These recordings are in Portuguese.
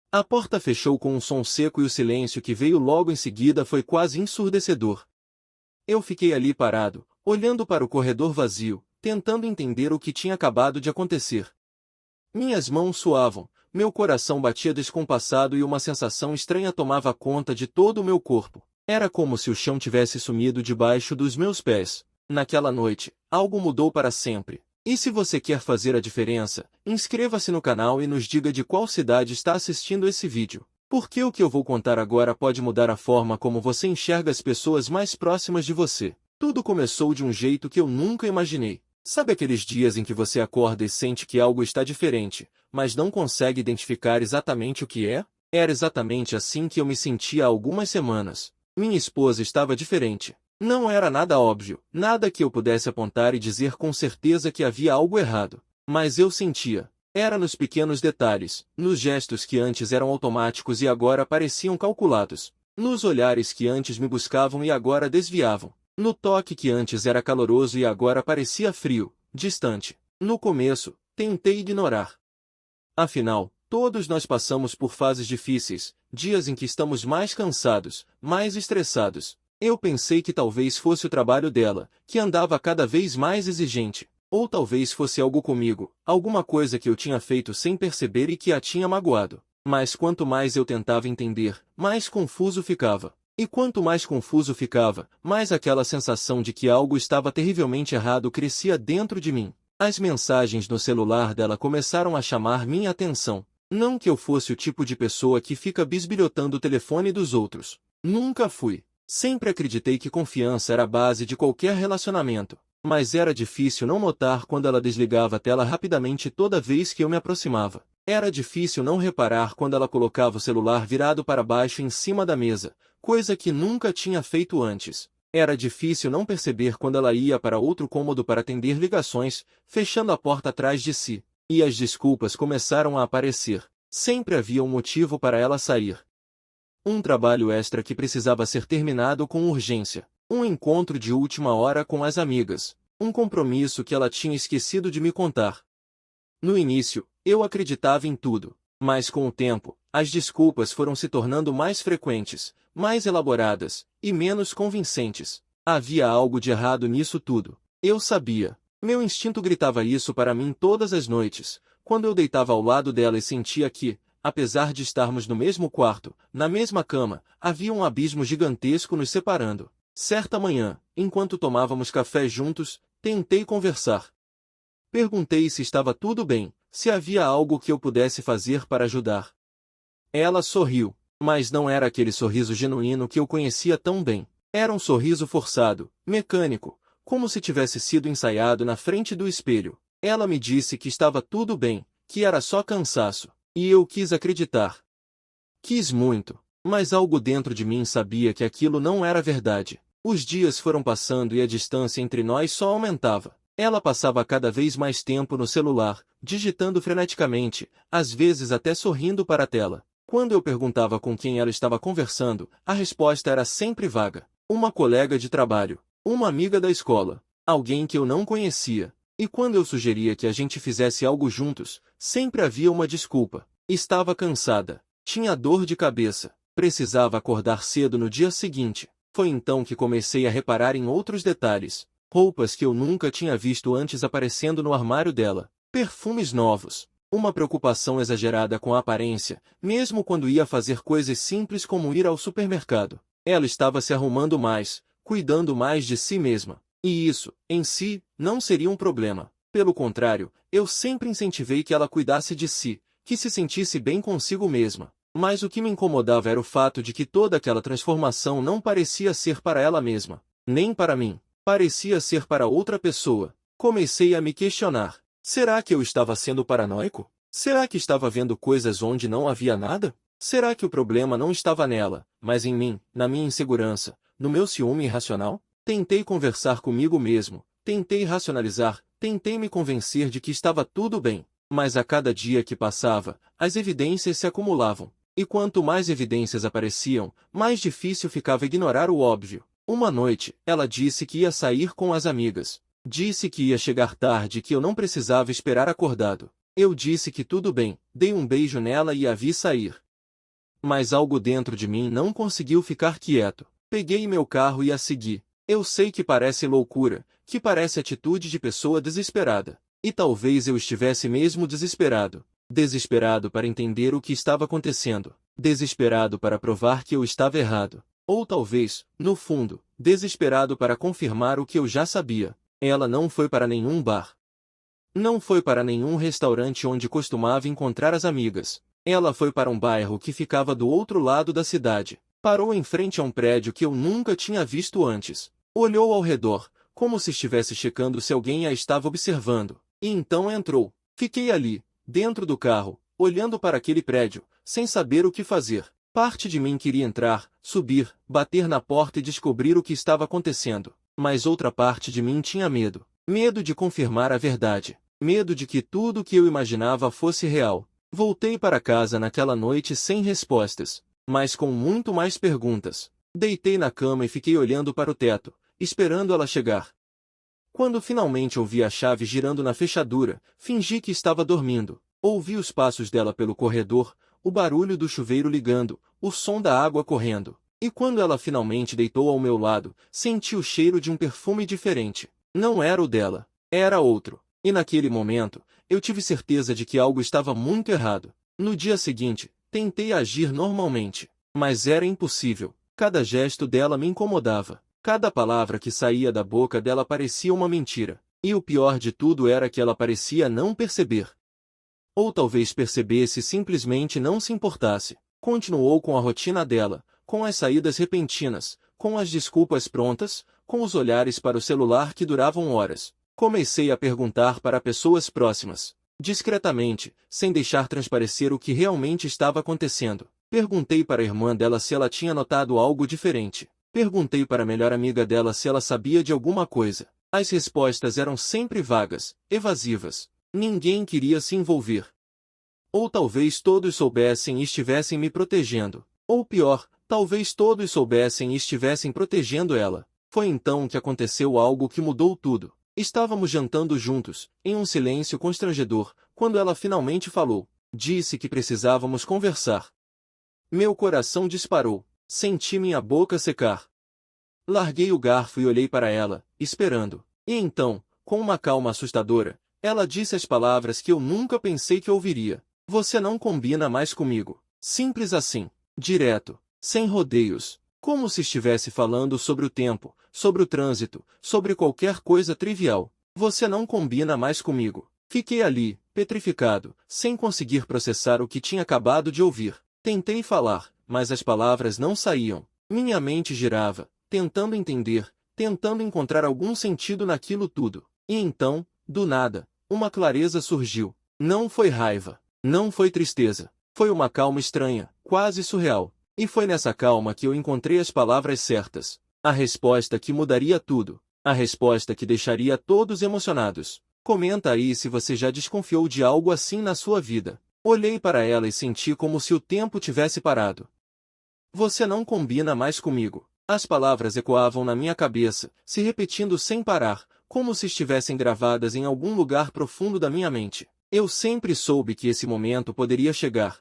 A porta fechou com um som seco e o silêncio que veio logo em seguida foi quase ensurdecedor. Eu fiquei ali parado, olhando para o corredor vazio, tentando entender o que tinha acabado de acontecer. Minhas mãos suavam, meu coração batia descompassado e uma sensação estranha tomava conta de todo o meu corpo. Era como se o chão tivesse sumido debaixo dos meus pés. Naquela noite, algo mudou para sempre. E se você quer fazer a diferença, inscreva-se no canal e nos diga de qual cidade está assistindo esse vídeo. Porque o que eu vou contar agora pode mudar a forma como você enxerga as pessoas mais próximas de você. Tudo começou de um jeito que eu nunca imaginei. Sabe aqueles dias em que você acorda e sente que algo está diferente, mas não consegue identificar exatamente o que é? Era exatamente assim que eu me sentia há algumas semanas. Minha esposa estava diferente. Não era nada óbvio, nada que eu pudesse apontar e dizer com certeza que havia algo errado. Mas eu sentia. Era nos pequenos detalhes, nos gestos que antes eram automáticos e agora pareciam calculados, nos olhares que antes me buscavam e agora desviavam, no toque que antes era caloroso e agora parecia frio, distante. No começo, tentei ignorar. Afinal, todos nós passamos por fases difíceis, dias em que estamos mais cansados, mais estressados. Eu pensei que talvez fosse o trabalho dela, que andava cada vez mais exigente. Ou talvez fosse algo comigo, alguma coisa que eu tinha feito sem perceber e que a tinha magoado. Mas quanto mais eu tentava entender, mais confuso ficava. E quanto mais confuso ficava, mais aquela sensação de que algo estava terrivelmente errado crescia dentro de mim. As mensagens no celular dela começaram a chamar minha atenção. Não que eu fosse o tipo de pessoa que fica bisbilhotando o telefone dos outros. Nunca fui. Sempre acreditei que confiança era a base de qualquer relacionamento. Mas era difícil não notar quando ela desligava a tela rapidamente toda vez que eu me aproximava. Era difícil não reparar quando ela colocava o celular virado para baixo em cima da mesa, coisa que nunca tinha feito antes. Era difícil não perceber quando ela ia para outro cômodo para atender ligações, fechando a porta atrás de si. E as desculpas começaram a aparecer. Sempre havia um motivo para ela sair. Um trabalho extra que precisava ser terminado com urgência. Um encontro de última hora com as amigas. Um compromisso que ela tinha esquecido de me contar. No início, eu acreditava em tudo. Mas com o tempo, as desculpas foram se tornando mais frequentes, mais elaboradas, e menos convincentes. Havia algo de errado nisso tudo. Eu sabia. Meu instinto gritava isso para mim todas as noites, quando eu deitava ao lado dela e sentia que, apesar de estarmos no mesmo quarto, na mesma cama, havia um abismo gigantesco nos separando. Certa manhã, enquanto tomávamos café juntos, tentei conversar. Perguntei se estava tudo bem, se havia algo que eu pudesse fazer para ajudar. Ela sorriu, mas não era aquele sorriso genuíno que eu conhecia tão bem. Era um sorriso forçado, mecânico, como se tivesse sido ensaiado na frente do espelho. Ela me disse que estava tudo bem, que era só cansaço, e eu quis acreditar. Quis muito, mas algo dentro de mim sabia que aquilo não era verdade. Os dias foram passando e a distância entre nós só aumentava. Ela passava cada vez mais tempo no celular, digitando freneticamente, às vezes até sorrindo para a tela. Quando eu perguntava com quem ela estava conversando, a resposta era sempre vaga. Uma colega de trabalho, uma amiga da escola, alguém que eu não conhecia. E quando eu sugeria que a gente fizesse algo juntos, sempre havia uma desculpa. Estava cansada, tinha dor de cabeça, precisava acordar cedo no dia seguinte. Foi então que comecei a reparar em outros detalhes. Roupas que eu nunca tinha visto antes aparecendo no armário dela. Perfumes novos. Uma preocupação exagerada com a aparência, mesmo quando ia fazer coisas simples como ir ao supermercado. Ela estava se arrumando mais, cuidando mais de si mesma. E isso, em si, não seria um problema. Pelo contrário, eu sempre incentivei que ela cuidasse de si, que se sentisse bem consigo mesma. Mas o que me incomodava era o fato de que toda aquela transformação não parecia ser para ela mesma, nem para mim. Parecia ser para outra pessoa. Comecei a me questionar. Será que eu estava sendo paranoico? Será que estava vendo coisas onde não havia nada? Será que o problema não estava nela, mas em mim, na minha insegurança, no meu ciúme irracional? Tentei conversar comigo mesmo, tentei racionalizar, tentei me convencer de que estava tudo bem. Mas a cada dia que passava, as evidências se acumulavam. E quanto mais evidências apareciam, mais difícil ficava ignorar o óbvio. Uma noite, ela disse que ia sair com as amigas. Disse que ia chegar tarde e que eu não precisava esperar acordado. Eu disse que tudo bem, dei um beijo nela e a vi sair. Mas algo dentro de mim não conseguiu ficar quieto. Peguei meu carro e a segui. Eu sei que parece loucura, que parece atitude de pessoa desesperada. E talvez eu estivesse mesmo desesperado. Desesperado para entender o que estava acontecendo. Desesperado para provar que eu estava errado. Ou talvez, no fundo, desesperado para confirmar o que eu já sabia. Ela não foi para nenhum bar. Não foi para nenhum restaurante onde costumava encontrar as amigas. Ela foi para um bairro que ficava do outro lado da cidade. Parou em frente a um prédio que eu nunca tinha visto antes. Olhou ao redor, como se estivesse checando se alguém a estava observando. E então entrou. Fiquei ali, dentro do carro, olhando para aquele prédio, sem saber o que fazer. Parte de mim queria entrar, subir, bater na porta e descobrir o que estava acontecendo. Mas outra parte de mim tinha medo. Medo de confirmar a verdade. Medo de que tudo o que eu imaginava fosse real. Voltei para casa naquela noite sem respostas, mas com muito mais perguntas. Deitei na cama e fiquei olhando para o teto, esperando ela chegar. Quando finalmente ouvi a chave girando na fechadura, fingi que estava dormindo. Ouvi os passos dela pelo corredor, o barulho do chuveiro ligando, o som da água correndo. E quando ela finalmente deitou ao meu lado, senti o cheiro de um perfume diferente. Não era o dela, era outro. E naquele momento, eu tive certeza de que algo estava muito errado. No dia seguinte, tentei agir normalmente, mas era impossível. Cada gesto dela me incomodava. Cada palavra que saía da boca dela parecia uma mentira. E o pior de tudo era que ela parecia não perceber. Ou talvez percebesse e simplesmente não se importasse. Continuou com a rotina dela, com as saídas repentinas, com as desculpas prontas, com os olhares para o celular que duravam horas. Comecei a perguntar para pessoas próximas, discretamente, sem deixar transparecer o que realmente estava acontecendo. Perguntei para a irmã dela se ela tinha notado algo diferente. Perguntei para a melhor amiga dela se ela sabia de alguma coisa. As respostas eram sempre vagas, evasivas. Ninguém queria se envolver. Ou talvez todos soubessem e estivessem me protegendo. Ou pior, talvez todos soubessem e estivessem protegendo ela. Foi então que aconteceu algo que mudou tudo. Estávamos jantando juntos, em um silêncio constrangedor, quando ela finalmente falou. Disse que precisávamos conversar. Meu coração disparou. Senti minha boca secar. Larguei o garfo e olhei para ela, esperando. E então, com uma calma assustadora, ela disse as palavras que eu nunca pensei que ouviria. Você não combina mais comigo. Simples assim. Direto. Sem rodeios. Como se estivesse falando sobre o tempo, sobre o trânsito, sobre qualquer coisa trivial. Você não combina mais comigo. Fiquei ali, petrificado, sem conseguir processar o que tinha acabado de ouvir. Tentei falar, mas as palavras não saíam. Minha mente girava, tentando entender, tentando encontrar algum sentido naquilo tudo. E então, do nada, uma clareza surgiu. Não foi raiva, não foi tristeza. Foi uma calma estranha, quase surreal. E foi nessa calma que eu encontrei as palavras certas. A resposta que mudaria tudo. A resposta que deixaria todos emocionados. Comenta aí se você já desconfiou de algo assim na sua vida. Olhei para ela e senti como se o tempo tivesse parado. Você não combina mais comigo. As palavras ecoavam na minha cabeça, se repetindo sem parar, como se estivessem gravadas em algum lugar profundo da minha mente. Eu sempre soube que esse momento poderia chegar.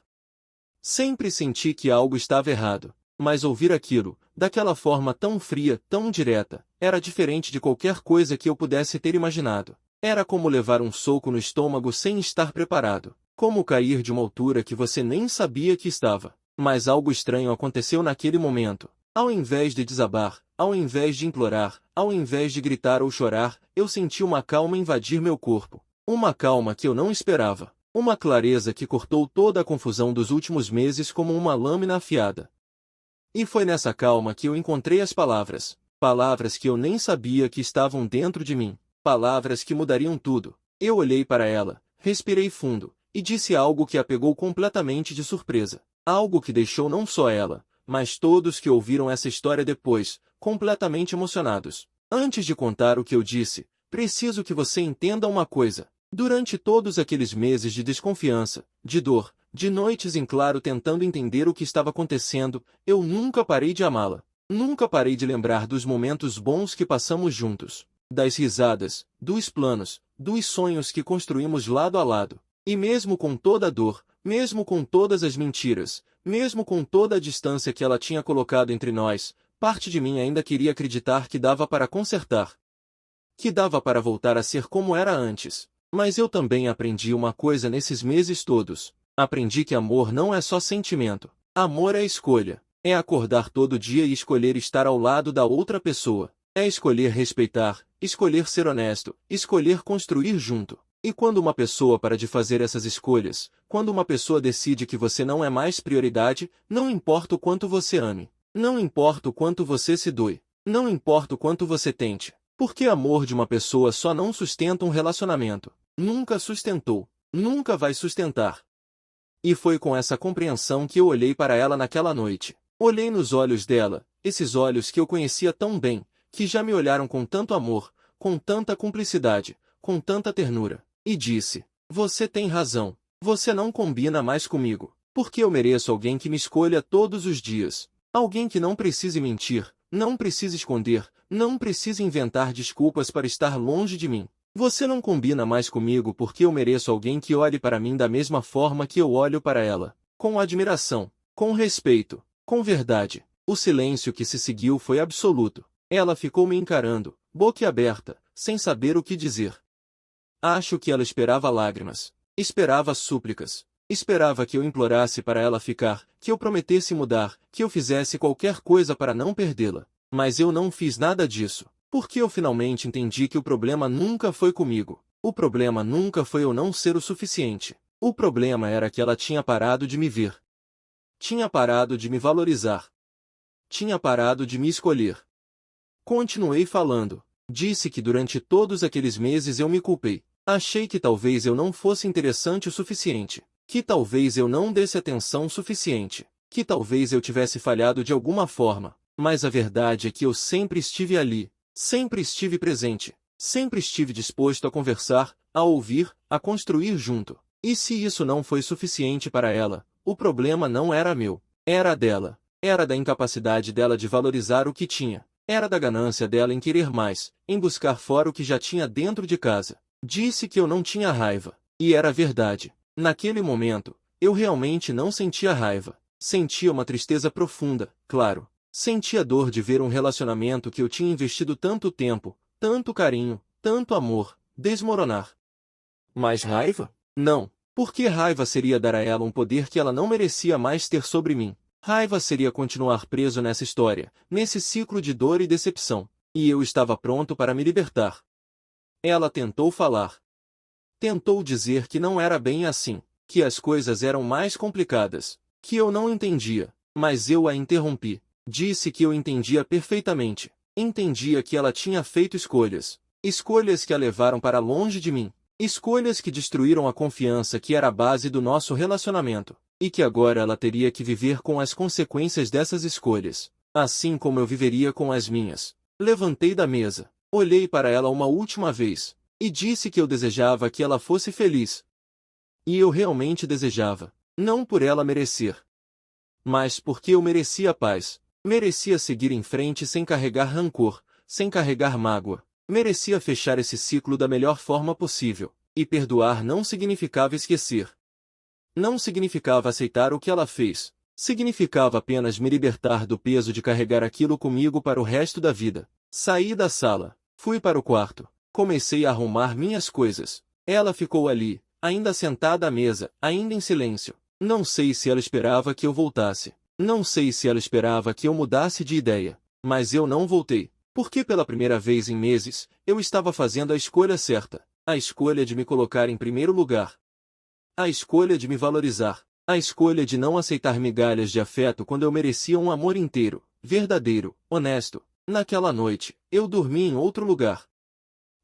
Sempre senti que algo estava errado, mas ouvir aquilo, daquela forma tão fria, tão direta, era diferente de qualquer coisa que eu pudesse ter imaginado. Era como levar um soco no estômago sem estar preparado, como cair de uma altura que você nem sabia que estava. Mas algo estranho aconteceu naquele momento. Ao invés de desabar, ao invés de implorar, ao invés de gritar ou chorar, eu senti uma calma invadir meu corpo. Uma calma que eu não esperava. Uma clareza que cortou toda a confusão dos últimos meses como uma lâmina afiada. E foi nessa calma que eu encontrei as palavras. Palavras que eu nem sabia que estavam dentro de mim. Palavras que mudariam tudo. Eu olhei para ela, respirei fundo, e disse algo que a pegou completamente de surpresa. Algo que deixou não só ela, mas todos que ouviram essa história depois, completamente emocionados. Antes de contar o que eu disse, preciso que você entenda uma coisa. Durante todos aqueles meses de desconfiança, de dor, de noites em claro tentando entender o que estava acontecendo, eu nunca parei de amá-la. Nunca parei de lembrar dos momentos bons que passamos juntos, das risadas, dos planos, dos sonhos que construímos lado a lado. E mesmo com toda a dor, mesmo com todas as mentiras, Mesmo com toda a distância que ela tinha colocado entre nós, parte de mim ainda queria acreditar que dava para consertar. Que dava para voltar a ser como era antes. Mas eu também aprendi uma coisa nesses meses todos. Aprendi que amor não é só sentimento. Amor é escolha. É acordar todo dia e escolher estar ao lado da outra pessoa. É escolher respeitar, escolher ser honesto, escolher construir junto. E quando uma pessoa para de fazer essas escolhas, quando uma pessoa decide que você não é mais prioridade, não importa o quanto você ame, não importa o quanto você se doe, não importa o quanto você tente, porque amor de uma pessoa só não sustenta um relacionamento. Nunca sustentou, nunca vai sustentar. E foi com essa compreensão que eu olhei para ela naquela noite. Olhei nos olhos dela, esses olhos que eu conhecia tão bem, que já me olharam com tanto amor, com tanta cumplicidade, com tanta ternura, e disse: você tem razão, você não combina mais comigo, porque eu mereço alguém que me escolha todos os dias, alguém que não precise mentir, não precise esconder, não precise inventar desculpas para estar longe de mim. Você não combina mais comigo porque eu mereço alguém que olhe para mim da mesma forma que eu olho para ela, com admiração, com respeito, com verdade. O silêncio que se seguiu foi absoluto. Ela ficou me encarando, boquiaberta, sem saber o que dizer. Acho que ela esperava lágrimas, esperava súplicas, esperava que eu implorasse para ela ficar, que eu prometesse mudar, que eu fizesse qualquer coisa para não perdê-la. Mas eu não fiz nada disso, porque eu finalmente entendi que o problema nunca foi comigo. O problema nunca foi eu não ser o suficiente. O problema era que ela tinha parado de me ver. Tinha parado de me valorizar. Tinha parado de me escolher. Continuei falando. Disse que durante todos aqueles meses eu me culpei. Achei que talvez eu não fosse interessante o suficiente. Que talvez eu não desse atenção suficiente. Que talvez eu tivesse falhado de alguma forma. Mas a verdade é que eu sempre estive ali. Sempre estive presente. Sempre estive disposto a conversar, a ouvir, a construir junto. E se isso não foi suficiente para ela, o problema não era meu. Era dela. Era da incapacidade dela de valorizar o que tinha. Era da ganância dela em querer mais, em buscar fora o que já tinha dentro de casa. Disse que eu não tinha raiva. E era verdade. Naquele momento, eu realmente não sentia raiva. Sentia uma tristeza profunda, claro. Sentia dor de ver um relacionamento que eu tinha investido tanto tempo, tanto carinho, tanto amor, desmoronar. Mas raiva? Não. Porque raiva seria dar a ela um poder que ela não merecia mais ter sobre mim. Raiva seria continuar preso nessa história, nesse ciclo de dor e decepção. E eu estava pronto para me libertar. Ela tentou falar. Tentou dizer que não era bem assim, que as coisas eram mais complicadas, que eu não entendia, mas eu a interrompi. Disse que eu entendia perfeitamente. Entendia que ela tinha feito escolhas. Escolhas que a levaram para longe de mim. Escolhas que destruíram a confiança que era a base do nosso relacionamento. E que agora ela teria que viver com as consequências dessas escolhas. Assim como eu viveria com as minhas. Levantei da mesa. Olhei para ela uma última vez. E disse que eu desejava que ela fosse feliz. E eu realmente desejava. Não por ela merecer. Mas porque eu merecia paz. Merecia seguir em frente sem carregar rancor, sem carregar mágoa. Merecia fechar esse ciclo da melhor forma possível. E perdoar não significava esquecer. Não significava aceitar o que ela fez. Significava apenas me libertar do peso de carregar aquilo comigo para o resto da vida. Saí da sala. Fui para o quarto. Comecei a arrumar minhas coisas. Ela ficou ali, ainda sentada à mesa, ainda em silêncio. Não sei se ela esperava que eu voltasse. Não sei se ela esperava que eu mudasse de ideia. Mas eu não voltei. Porque pela primeira vez em meses, eu estava fazendo a escolha certa. A escolha de me colocar em primeiro lugar. A escolha de me valorizar. A escolha de não aceitar migalhas de afeto quando eu merecia um amor inteiro, verdadeiro, honesto. Naquela noite, eu dormi em outro lugar.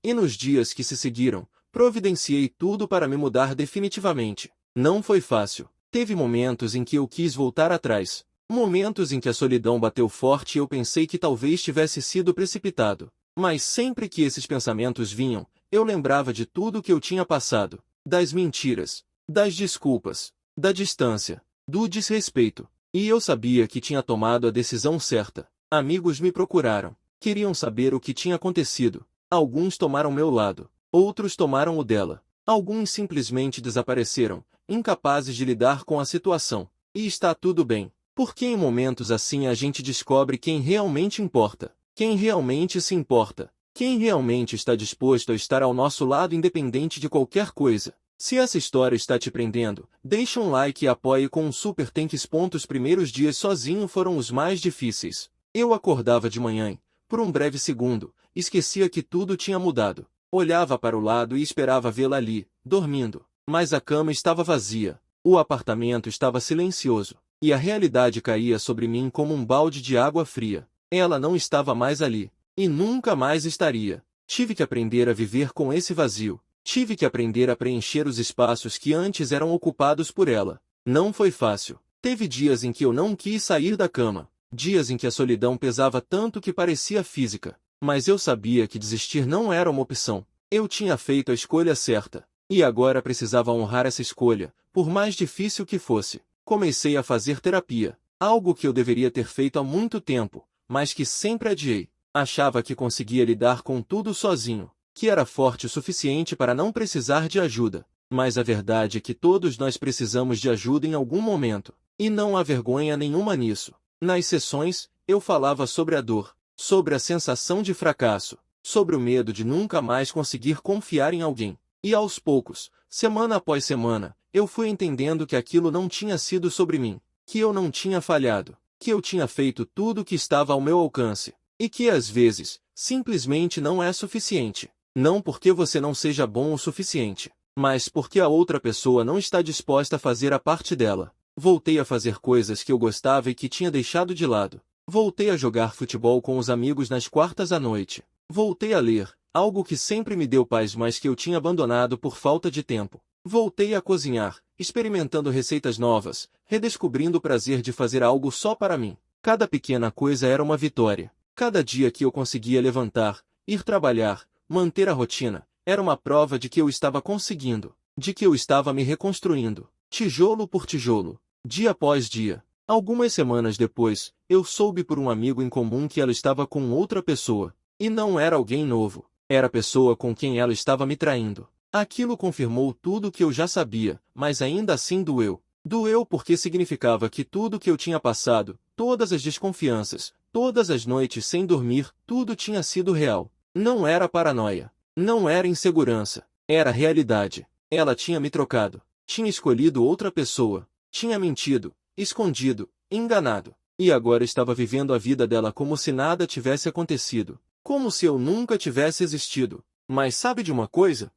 E nos dias que se seguiram, providenciei tudo para me mudar definitivamente. Não foi fácil. Teve momentos em que eu quis voltar atrás. Momentos em que a solidão bateu forte e eu pensei que talvez tivesse sido precipitado. Mas sempre que esses pensamentos vinham, eu lembrava de tudo que eu tinha passado. Das mentiras, das desculpas, da distância, do desrespeito. E eu sabia que tinha tomado a decisão certa. Amigos me procuraram. Queriam saber o que tinha acontecido. Alguns tomaram meu lado. Outros tomaram o dela. Alguns simplesmente desapareceram, incapazes de lidar com a situação. E está tudo bem. Porque em momentos assim a gente descobre quem realmente importa, quem realmente se importa, quem realmente está disposto a estar ao nosso lado independente de qualquer coisa. Se essa história está te prendendo, deixa um like e apoie com um super thanks. Os primeiros dias sozinho foram os mais difíceis. Eu acordava de manhã e, por um breve segundo, esquecia que tudo tinha mudado. Olhava para o lado e esperava vê-la ali, dormindo. Mas a cama estava vazia, o apartamento estava silencioso, e a realidade caía sobre mim como um balde de água fria. Ela não estava mais ali, e nunca mais estaria. Tive que aprender a viver com esse vazio. Tive que aprender a preencher os espaços que antes eram ocupados por ela. Não foi fácil. Teve dias em que eu não quis sair da cama. Dias em que a solidão pesava tanto que parecia física. Mas eu sabia que desistir não era uma opção. Eu tinha feito a escolha certa. E agora precisava honrar essa escolha, por mais difícil que fosse. Comecei a fazer terapia. Algo que eu deveria ter feito há muito tempo, mas que sempre adiei. Achava que conseguia lidar com tudo sozinho, que era forte o suficiente para não precisar de ajuda. Mas a verdade é que todos nós precisamos de ajuda em algum momento. E não há vergonha nenhuma nisso. Nas sessões, eu falava sobre a dor, sobre a sensação de fracasso, sobre o medo de nunca mais conseguir confiar em alguém. E aos poucos, semana após semana, eu fui entendendo que aquilo não tinha sido sobre mim, que eu não tinha falhado, que eu tinha feito tudo o que estava ao meu alcance, e que às vezes, simplesmente não é suficiente. Não porque você não seja bom o suficiente, mas porque a outra pessoa não está disposta a fazer a parte dela. Voltei a fazer coisas que eu gostava e que tinha deixado de lado. Voltei a jogar futebol com os amigos nas quartas à noite. Voltei a ler, algo que sempre me deu paz mas que eu tinha abandonado por falta de tempo. Voltei a cozinhar, experimentando receitas novas, redescobrindo o prazer de fazer algo só para mim. Cada pequena coisa era uma vitória. Cada dia que eu conseguia levantar, ir trabalhar, manter a rotina, era uma prova de que eu estava conseguindo, de que eu estava me reconstruindo, tijolo por tijolo, dia após dia. Algumas semanas depois, eu soube por um amigo em comum que ela estava com outra pessoa. E não era alguém novo, era a pessoa com quem ela estava me traindo. Aquilo confirmou tudo o que eu já sabia, mas ainda assim doeu. Doeu porque significava que tudo que eu tinha passado, todas as desconfianças, todas as noites sem dormir, tudo tinha sido real. Não era paranoia. Não era insegurança. Era realidade. Ela tinha me trocado. Tinha escolhido outra pessoa. Tinha mentido, escondido, enganado. E agora estava vivendo a vida dela como se nada tivesse acontecido. Como se eu nunca tivesse existido. Mas sabe de uma coisa?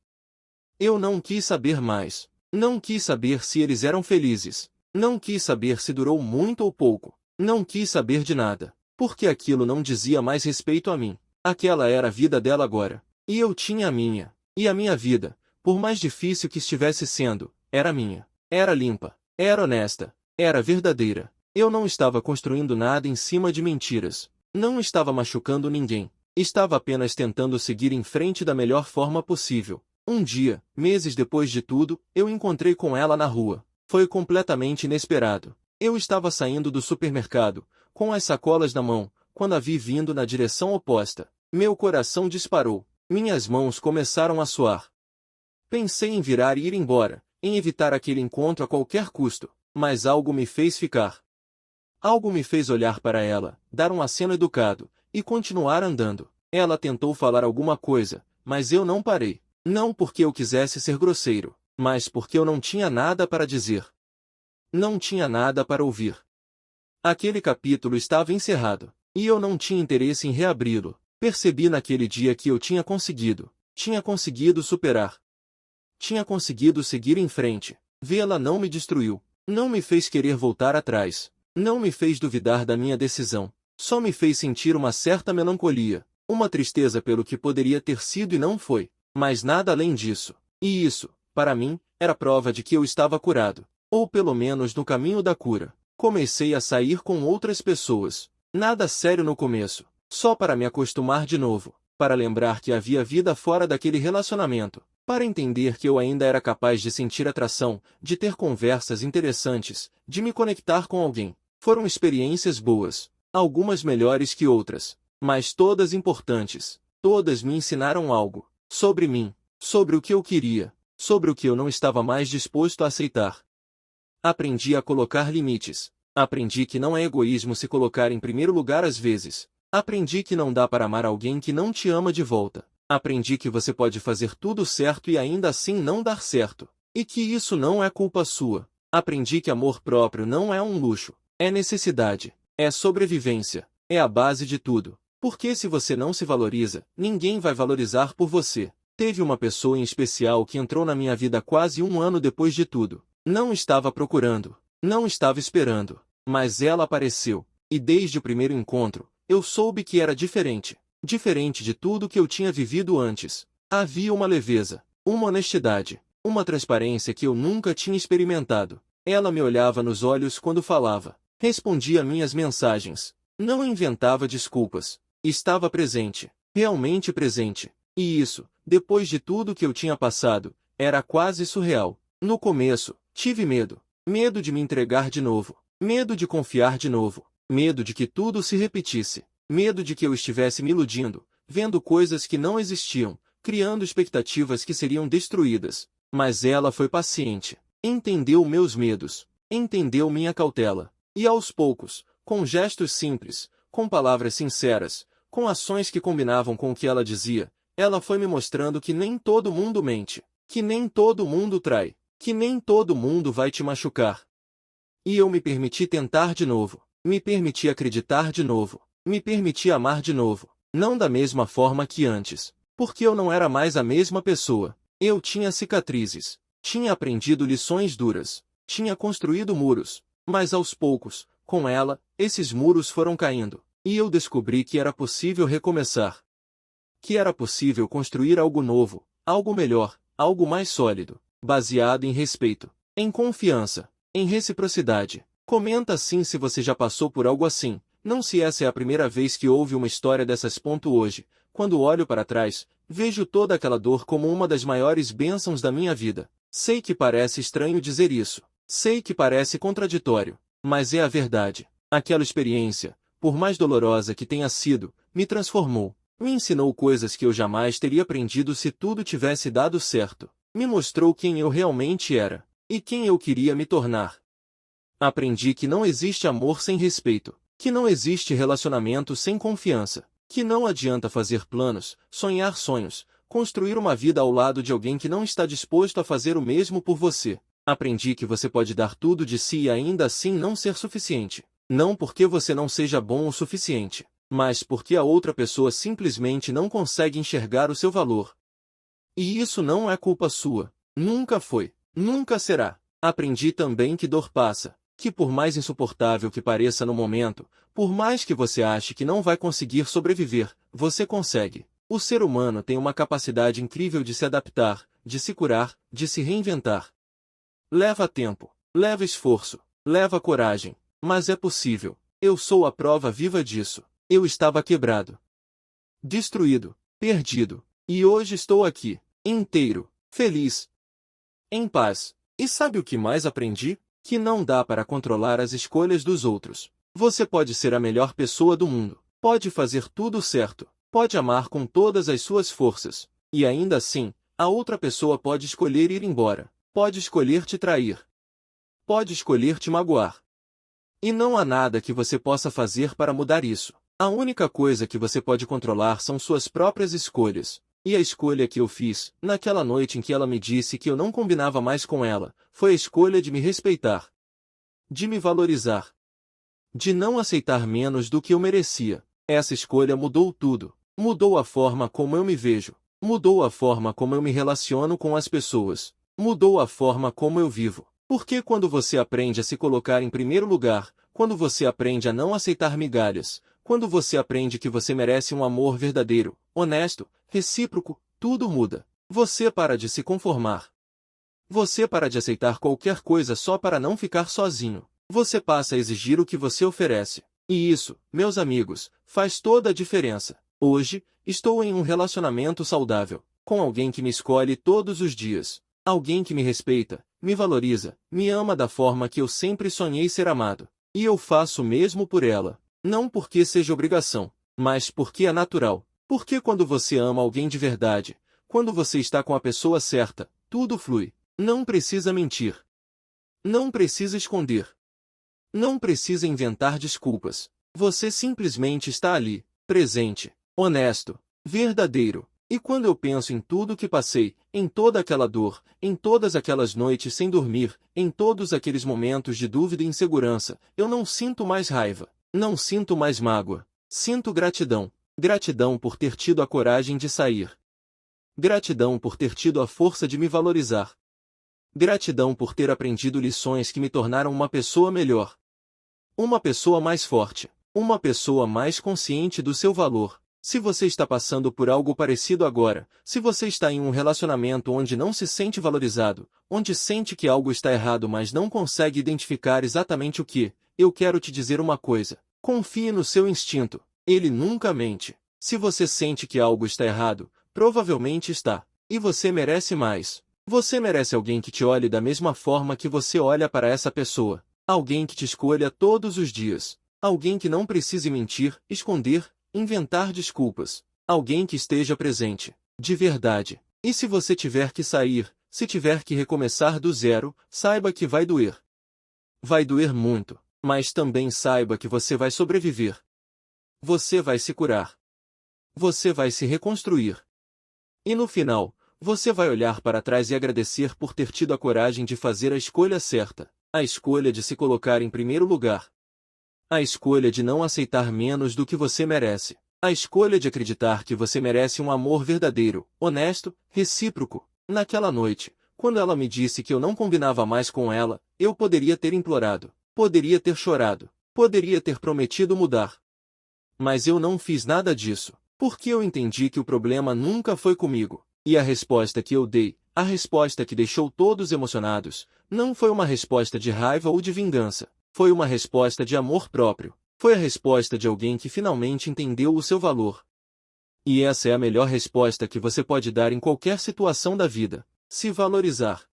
Eu não quis saber mais. Não quis saber se eles eram felizes. Não quis saber se durou muito ou pouco. Não quis saber de nada. Porque aquilo não dizia mais respeito a mim. Aquela era a vida dela agora. E eu tinha a minha. E a minha vida, por mais difícil que estivesse sendo, era minha. Era limpa. Era honesta. Era verdadeira. Eu não estava construindo nada em cima de mentiras. Não estava machucando ninguém. Estava apenas tentando seguir em frente da melhor forma possível. Um dia, meses depois de tudo, eu encontrei com ela na rua. Foi completamente inesperado. Eu estava saindo do supermercado, com as sacolas na mão, quando a vi vindo na direção oposta. Meu coração disparou. Minhas mãos começaram a suar. Pensei em virar e ir embora, em evitar aquele encontro a qualquer custo, mas algo me fez ficar. Algo me fez olhar para ela, dar um aceno educado, e continuar andando. Ela tentou falar alguma coisa, mas eu não parei. Não porque eu quisesse ser grosseiro, mas porque eu não tinha nada para dizer. Não tinha nada para ouvir. Aquele capítulo estava encerrado, e eu não tinha interesse em reabri-lo. Percebi naquele dia que eu tinha conseguido superar. Tinha conseguido seguir em frente. Vê-la não me destruiu, não me fez querer voltar atrás, não me fez duvidar da minha decisão. Só me fez sentir uma certa melancolia, uma tristeza pelo que poderia ter sido e não foi, mas nada além disso. E isso, para mim, era prova de que eu estava curado, ou pelo menos no caminho da cura. Comecei a sair com outras pessoas. Nada sério no começo, só para me acostumar de novo, para lembrar que havia vida fora daquele relacionamento, para entender que eu ainda era capaz de sentir atração, de ter conversas interessantes, de me conectar com alguém. Foram experiências boas. Algumas melhores que outras, mas todas importantes. Todas me ensinaram algo. Sobre mim, sobre o que eu queria, sobre o que eu não estava mais disposto a aceitar. Aprendi a colocar limites. Aprendi que não é egoísmo se colocar em primeiro lugar às vezes. Aprendi que não dá para amar alguém que não te ama de volta. Aprendi que você pode fazer tudo certo e ainda assim não dar certo. E que isso não é culpa sua. Aprendi que amor próprio não é um luxo. É necessidade. É sobrevivência. É a base de tudo. Porque se você não se valoriza, ninguém vai valorizar por você. Teve uma pessoa em especial que entrou na minha vida quase um ano depois de tudo. Não estava procurando. Não estava esperando. Mas ela apareceu. E desde o primeiro encontro, eu soube que era diferente. Diferente de tudo que eu tinha vivido antes. Havia uma leveza, uma honestidade, uma transparência que eu nunca tinha experimentado. Ela me olhava nos olhos quando falava. Respondia minhas mensagens. Não inventava desculpas. Estava presente. Realmente presente. E isso, depois de tudo que eu tinha passado, era quase surreal. No começo, tive medo. Medo de me entregar de novo. Medo de confiar de novo. Medo de que tudo se repetisse. Medo de que eu estivesse me iludindo, vendo coisas que não existiam, criando expectativas que seriam destruídas. Mas ela foi paciente. Entendeu meus medos. Entendeu minha cautela. E aos poucos, com gestos simples, com palavras sinceras, com ações que combinavam com o que ela dizia, ela foi me mostrando que nem todo mundo mente, que nem todo mundo trai, que nem todo mundo vai te machucar. E eu me permiti tentar de novo, me permiti acreditar de novo, me permiti amar de novo, não da mesma forma que antes, porque eu não era mais a mesma pessoa. Eu tinha cicatrizes, tinha aprendido lições duras, tinha construído muros, mas aos poucos, com ela, esses muros foram caindo, e eu descobri que era possível recomeçar. Que era possível construir algo novo, algo melhor, algo mais sólido, baseado em respeito, em confiança, em reciprocidade. Comenta assim se você já passou por algo assim, não se essa é a primeira vez que ouve uma história dessas. Hoje, quando olho para trás, vejo toda aquela dor como uma das maiores bênçãos da minha vida. Sei que parece estranho dizer isso, sei que parece contraditório, mas é a verdade. Aquela experiência, por mais dolorosa que tenha sido, me transformou. Me ensinou coisas que eu jamais teria aprendido se tudo tivesse dado certo. Me mostrou quem eu realmente era, e quem eu queria me tornar. Aprendi que não existe amor sem respeito, que não existe relacionamento sem confiança, que não adianta fazer planos, sonhar sonhos, construir uma vida ao lado de alguém que não está disposto a fazer o mesmo por você. Aprendi que você pode dar tudo de si e ainda assim não ser suficiente. Não porque você não seja bom o suficiente, mas porque a outra pessoa simplesmente não consegue enxergar o seu valor. E isso não é culpa sua. Nunca foi. Nunca será. Aprendi também que dor passa, que por mais insuportável que pareça no momento, por mais que você ache que não vai conseguir sobreviver, você consegue. O ser humano tem uma capacidade incrível de se adaptar, de se curar, de se reinventar. Leva tempo, leva esforço, leva coragem, mas é possível. Eu sou a prova viva disso. Eu estava quebrado, destruído, perdido, e hoje estou aqui, inteiro, feliz, em paz. E sabe o que mais aprendi? Que não dá para controlar as escolhas dos outros. Você pode ser a melhor pessoa do mundo, pode fazer tudo certo, pode amar com todas as suas forças, e ainda assim, a outra pessoa pode escolher ir embora, pode escolher te trair, pode escolher te magoar. E não há nada que você possa fazer para mudar isso. A única coisa que você pode controlar são suas próprias escolhas. E a escolha que eu fiz, naquela noite em que ela me disse que eu não combinava mais com ela, foi a escolha de me respeitar, de me valorizar, de não aceitar menos do que eu merecia. Essa escolha mudou tudo. Mudou a forma como eu me vejo. Mudou a forma como eu me relaciono com as pessoas. Mudou a forma como eu vivo. Porque quando você aprende a se colocar em primeiro lugar, quando você aprende a não aceitar migalhas, quando você aprende que você merece um amor verdadeiro, honesto, recíproco, tudo muda. Você para de se conformar. Você para de aceitar qualquer coisa só para não ficar sozinho. Você passa a exigir o que você oferece. E isso, meus amigos, faz toda a diferença. Hoje, estou em um relacionamento saudável, com alguém que me escolhe todos os dias. Alguém que me respeita, me valoriza, me ama da forma que eu sempre sonhei ser amado. E eu faço o mesmo por ela. Não porque seja obrigação, mas porque é natural. Porque quando você ama alguém de verdade, quando você está com a pessoa certa, tudo flui. Não precisa mentir. Não precisa esconder. Não precisa inventar desculpas. Você simplesmente está ali, presente, honesto, verdadeiro. E quando eu penso em tudo que passei, em toda aquela dor, em todas aquelas noites sem dormir, em todos aqueles momentos de dúvida e insegurança, eu não sinto mais raiva, não sinto mais mágoa. Sinto gratidão. Gratidão por ter tido a coragem de sair. Gratidão por ter tido a força de me valorizar. Gratidão por ter aprendido lições que me tornaram uma pessoa melhor. Uma pessoa mais forte. Uma pessoa mais consciente do seu valor. Se você está passando por algo parecido agora, se você está em um relacionamento onde não se sente valorizado, onde sente que algo está errado mas não consegue identificar exatamente o que, eu quero te dizer uma coisa. Confie no seu instinto. Ele nunca mente. Se você sente que algo está errado, provavelmente está. E você merece mais. Você merece alguém que te olhe da mesma forma que você olha para essa pessoa. Alguém que te escolha todos os dias. Alguém que não precise mentir, esconder, inventar desculpas. Alguém que esteja presente. De verdade. E se você tiver que sair, se tiver que recomeçar do zero, saiba que vai doer. Vai doer muito. Mas também saiba que você vai sobreviver. Você vai se curar. Você vai se reconstruir. E no final, você vai olhar para trás e agradecer por ter tido a coragem de fazer a escolha certa. A escolha de se colocar em primeiro lugar. A escolha de não aceitar menos do que você merece. A escolha de acreditar que você merece um amor verdadeiro, honesto, recíproco. Naquela noite, quando ela me disse que eu não combinava mais com ela, eu poderia ter implorado, poderia ter chorado, poderia ter prometido mudar. Mas eu não fiz nada disso, porque eu entendi que o problema nunca foi comigo. E a resposta que eu dei, a resposta que deixou todos emocionados, não foi uma resposta de raiva ou de vingança. Foi uma resposta de amor próprio. Foi a resposta de alguém que finalmente entendeu o seu valor. E essa é a melhor resposta que você pode dar em qualquer situação da vida. Se valorizar.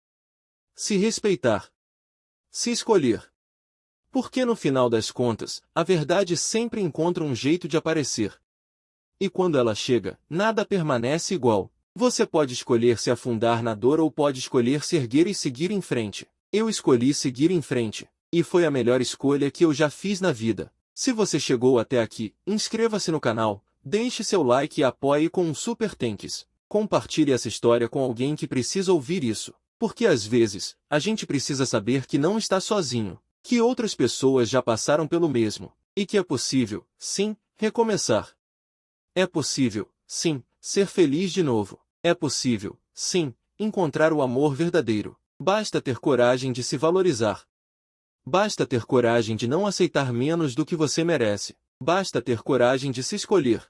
Se respeitar. Se escolher. Porque no final das contas, a verdade sempre encontra um jeito de aparecer. E quando ela chega, nada permanece igual. Você pode escolher se afundar na dor ou pode escolher se erguer e seguir em frente. Eu escolhi seguir em frente. E foi a melhor escolha que eu já fiz na vida. Se você chegou até aqui, inscreva-se no canal, deixe seu like e apoie com um super thanks. Compartilhe essa história com alguém que precisa ouvir isso. Porque às vezes, a gente precisa saber que não está sozinho. Que outras pessoas já passaram pelo mesmo. E que é possível, sim, recomeçar. É possível, sim, ser feliz de novo. É possível, sim, encontrar o amor verdadeiro. Basta ter coragem de se valorizar. Basta ter coragem de não aceitar menos do que você merece. Basta ter coragem de se escolher.